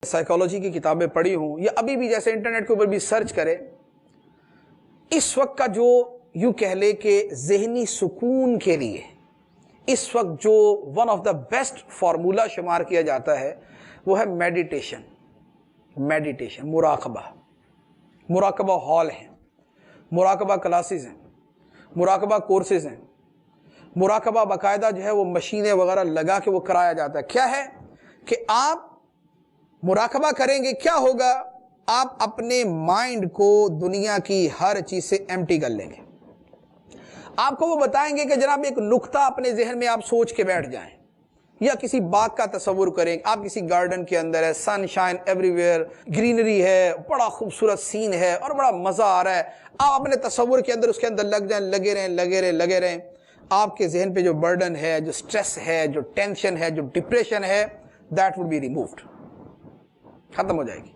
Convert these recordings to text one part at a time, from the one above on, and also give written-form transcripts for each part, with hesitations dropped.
Psychology की किताबें पढ़ी हूँ या अभी भी जैसे इंटरनेट के ऊपर भी सर्च करें, इस वक्त का जो यूं कह ले कि ज़हनी सुकून के लिए इस वक्त जो one of the best formula शुमार किया जाता है वो है मेडिटेशन। मुराकबा हॉल है, मुराकबा क्लासेस हैं, मुराकबा कोर्सेज हैं, मुराकबा बाकायदा जो है वो मशीनें वगैरह लगा के वो कराया जाता है। क्या है कि आप मुराकबा करेंगे, क्या होगा, आप अपने माइंड को दुनिया की हर चीज से एम्प्टी कर लेंगे। आपको वो बताएंगे कि जनाब एक नुक्ता अपने जहन में आप सोच के बैठ जाएं या किसी बाग का तस्वुर करें। आप किसी गार्डन के अंदर है, सनशाइन एवरीवेयर, ग्रीनरी है, बड़ा खूबसूरत सीन है और बड़ा मजा आ रहा है। आप अपने तस्वुर के अंदर उसके अंदर लग जाएं, लगे रहें। आपके जहन पे जो बर्डन है, जो स्ट्रेस है, जो टेंशन है, जो डिप्रेशन है, दैट वुड बी रिमूव्ड, खत्म हो जाएगी।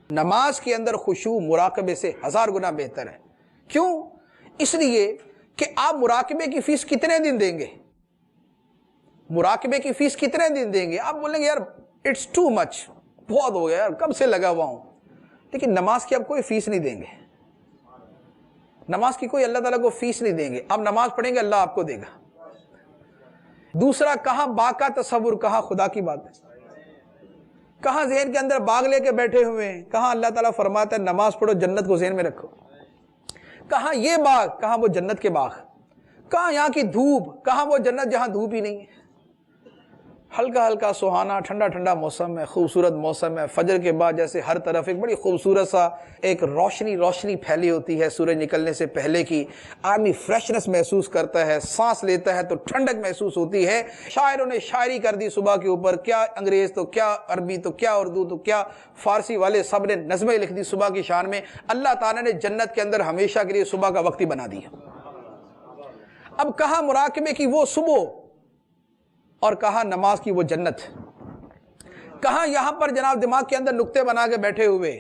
नमाज के अंदर खुशू मुराकबे से 1000 गुना बेहतर है। क्यों? इसलिए कि आप मुराकबे की फीस कितने दिन देंगे? मुराकबे की फीस कितने दिन देंगे? आप बोलेंगे यार इट्स टू मच, बहुत हो गया यार, कब से लगा हुआ हूं। लेकिन नमाज की आप कोई फीस नहीं देंगे, नमाज की कोई अल्लाह ताला को फीस नहीं देंगे। आप नमाज पढ़ेंगे, अल्लाह आपको देगा। दूसरा, कहां बाग का तस्वुर, कहां खुदा की बात है, कहां ज़हन के अंदर बाग लेके बैठे हुए हैं, कहां अल्लाह ताला फरमाता है नमाज पढ़ो, जन्नत को ज़हन में रखो। कहां ये बाग, कहां वो जन्नत के बाग, कहां यहां की धूप, कहां वो जन्नत जहां धूप ही नहीं है। हल्का हल्का सुहाना ठंडा ठंडा मौसम है, खूबसूरत मौसम है। फजर के बाद जैसे हर तरफ एक बड़ी खूबसूरत सा एक रोशनी फैली होती है सूरज निकलने से पहले की। आदमी फ्रेशनेस महसूस करता है, सांस लेता है तो ठंडक महसूस होती है। शायरों ने शायरी कर दी सुबह के ऊपर, क्या अंग्रेज तो क्या अरबी तो क्या उर्दू तो क्या फारसी वाले, सब ने नज़में लिख दी सुबह की शान में। अल्लाह ताला ने जन्नत के अंदर हमेशा के लिए सुबह का वक्त ही बना दिया। अब कहां मुराकबे की वो सुबह और कहां नमाज की वो जन्नत। कहां यहां पर जनाब दिमाग के अंदर नुक्ते बना के बैठे हुए,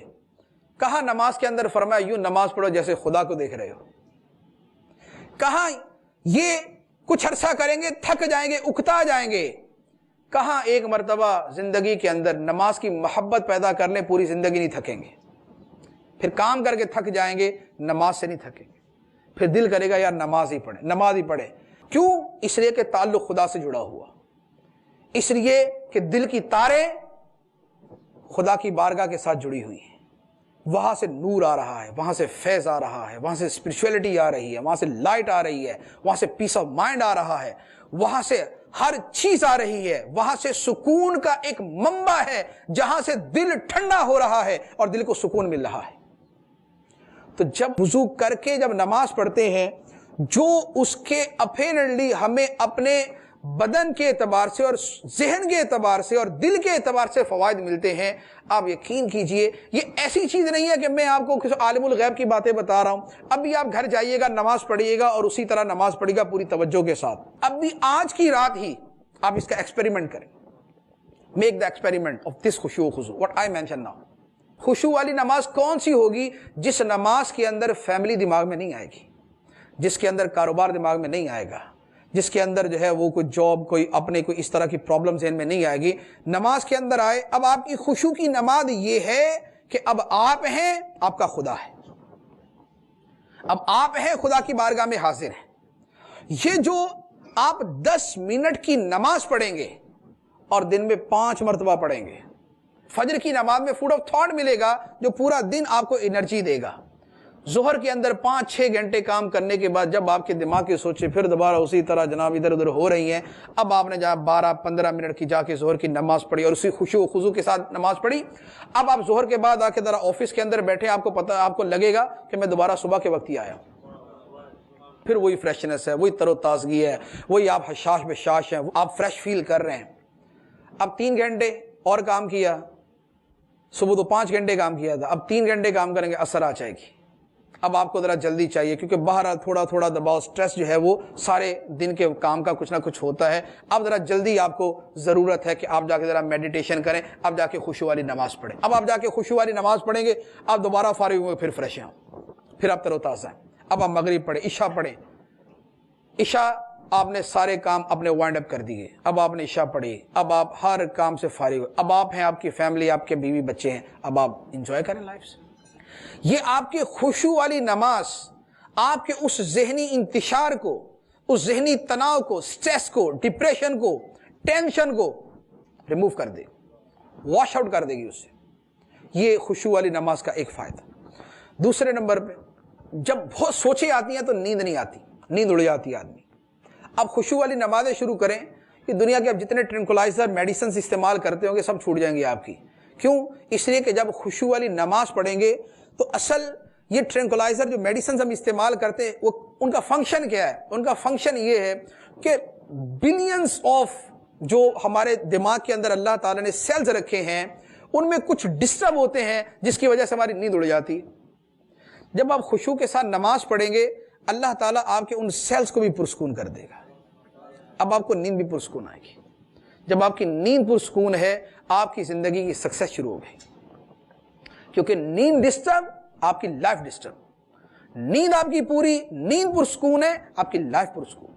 कहां नमाज के अंदर फरमाया यूं नमाज पढ़ो जैसे खुदा को देख रहे हो। कहां ये कुछ अरसा करेंगे, थक जाएंगे, उकता जाएंगे। कहां एक मर्तबा जिंदगी के अंदर नमाज की मोहब्बत पैदा करने, पूरी जिंदगी नहीं थकेंगे। फिर काम करके थक जाएंगे, नमाज से नहीं थकेंगे। फिर दिल करेगा यार नमाज ही पढ़े। क्यों? इसलिए कि ताल्लुक खुदा से जुड़ा हुआ, इसलिए कि दिल की तारें खुदा की बारगाह के साथ जुड़ी हुई हैं। वहां से नूर आ रहा है, वहां से फैज आ रहा है, वहां से स्पिरिचुअलिटी आ रही है, वहां से लाइट आ रही है, वहां से पीस ऑफ माइंड आ रहा है, वहां से हर चीज आ रही है। वहां से सुकून का एक मंबा है जहां से दिल ठंडा हो रहा है और दिल को सुकून मिल रहा है। तो जब वुजू करके जब नमाज पढ़ते हैं, जो उसके अपेरेंटली हमें अपने बदन के एतबार से और जहन के एतबार से और दिल के एतबार से फवायद मिलते हैं, आप यकीन कीजिए ये ऐसी चीज नहीं है कि मैं आपको किसी आलिमुल गैब की बातें बता रहा हूं। अभी आप घर जाइएगा, नमाज पढ़िएगा और उसी तरह नमाज पढ़िएगा पूरी तवज्जो के साथ। अभी आज की रात ही आप इसका एक्सपेरिमेंट करें। Make the experiment of this खुशू व्हाट आई मेंशन नाउ। खुशू वाली नमाज कौन सी होगी? जिस नमाज के अंदर फैमिली दिमाग में नहीं आएगी, जिसके अंदर कारोबार दिमाग में नहीं आएगा, जिसके अंदर जो है वो कोई जॉब, कोई अपने कोई इस तरह की प्रॉब्लम ज़हन में नहीं आएगी। नमाज के अंदर आए। अब आपकी खुशू की नमाज ये है कि अब आप हैं, आपका खुदा है। अब आप हैं, खुदा की बारगाह में हाजिर हैं। ये जो आप 10 मिनट की नमाज पढ़ेंगे और दिन में 5 मरतबा पढ़ेंगे, फजर की नमाज में फूड ऑफ थॉट मिलेगा जो पूरा दिन आपको एनर्जी देगा। जोहर के अंदर 5-6 घंटे काम करने के बाद जब आपके दिमाग की सोचे फिर दोबारा उसी तरह जनाब इधर उधर हो रही हैं, अब आपने जहाँ 12-15 मिनट की जाके जोहर की नमाज पढ़ी और उसी खुशू खुजू के साथ नमाज पढ़ी। अब आप जोहर के बाद आके जरा ऑफिस के अंदर बैठे, आपको लगेगा कि मैं दोबारा सुबह के वक्त ही आया। फिर वही फ्रेशनेस है, वही तरोताजगी है, वही आप हशाश बशाश हैं, आप फ्रेश फील कर रहे हैं। अब 3 घंटे और काम किया, सुबह तो 5 घंटे काम किया था, अब 3 घंटे काम करेंगे, असर आ जाएगी। अब आपको जरा जल्दी चाहिए क्योंकि बाहर थोड़ा थोड़ा दबाव, स्ट्रेस जो है वो सारे दिन के काम का कुछ ना कुछ होता है। अब जरा जल्दी आपको जरूरत है कि आप जाके जरा मेडिटेशन करें, अब जाके खुशू वाली नमाज पढ़ें। अब आप जाके खुशू वाली नमाज पढ़ेंगे, आप दोबारा फारिग होंगे, फिर फ्रेश हैं, फिर आप तरोताज़ा हैं। अब आप मगरिब पढ़ें, इशा पढ़ें। इशा آپ نے سارے کام اپنے وائنڈ اپ کر دیے، اب آپ نے عشاء پڑھی، اب آپ ہر کام سے فارغ ہوئے، اب آپ ہیں، آپ کی فیملی، آپ کے بیوی بچے ہیں، اب آپ انجوائے کریں لائف سے۔ یہ آپ کی خشوع والی نماز آپ کے اس ذہنی انتشار کو، اس ذہنی تناؤ کو، سٹریس کو، ڈپریشن کو، ٹینشن کو ریموو کر دے، واش آؤٹ کر دے گی اس سے۔ یہ خشوع والی نماز کا ایک فائدہ۔ دوسرے نمبر پہ، جب بہت سوچیں آتی ہیں تو نیند نہیں آتی، نیند اڑ جاتی ہے آدمی۔ اب خشوع والی نمازیں شروع کریں کہ دنیا کے اب جتنے ٹرنکولائزر میڈیسنز استعمال کرتے ہوں گے سب چھوٹ جائیں گے آپ کی۔ کیوں؟ اس لیے کہ جب خشوع والی نماز پڑھیں گے تو اصل یہ ٹرنکولائزر جو میڈیسنز ہم استعمال کرتے ہیں وہ ان کا فنکشن کیا ہے؟ ان کا فنکشن یہ ہے کہ بلینز آف جو ہمارے دماغ کے اندر اللہ تعالیٰ نے سیلز رکھے ہیں ان میں کچھ ڈسٹرب ہوتے ہیں جس کی وجہ سے ہماری نیند اڑ جاتی ہے۔ جب آپ خشوع کے ساتھ نماز پڑھیں گے اللہ تعالیٰ آپ کے ان سیلز کو بھی پرسکون کر دے گا، اب آپ کو نیند بھی پرسکون آئے گی۔ جب آپ کی نیند پرسکون ہے آپ کی زندگی کی سکسیس شروع ہو گئی، کیونکہ نیند ڈسٹرب آپ کی لائف ڈسٹرب، نیند آپ کی پوری، نیند پرسکون ہے آپ کی لائف پرسکون۔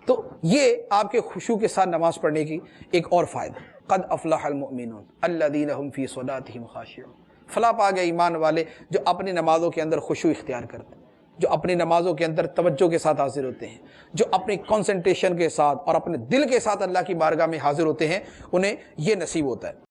تو یہ آپ کے خشوع کے ساتھ نماز پڑھنے کی ایک اور فائدہ۔ قد افلح المؤمنون الذین هم فی صلاتهم خاشعون، فلاح پا گئے ایمان والے جو اپنی نمازوں کے اندر خشوع اختیار کرتے ہیں، جو اپنی نمازوں کے اندر توجہ کے ساتھ حاضر ہوتے ہیں، جو اپنی کنسنٹریشن کے ساتھ اور اپنے دل کے ساتھ اللہ کی بارگاہ میں حاضر ہوتے ہیں، انہیں یہ نصیب ہوتا ہے۔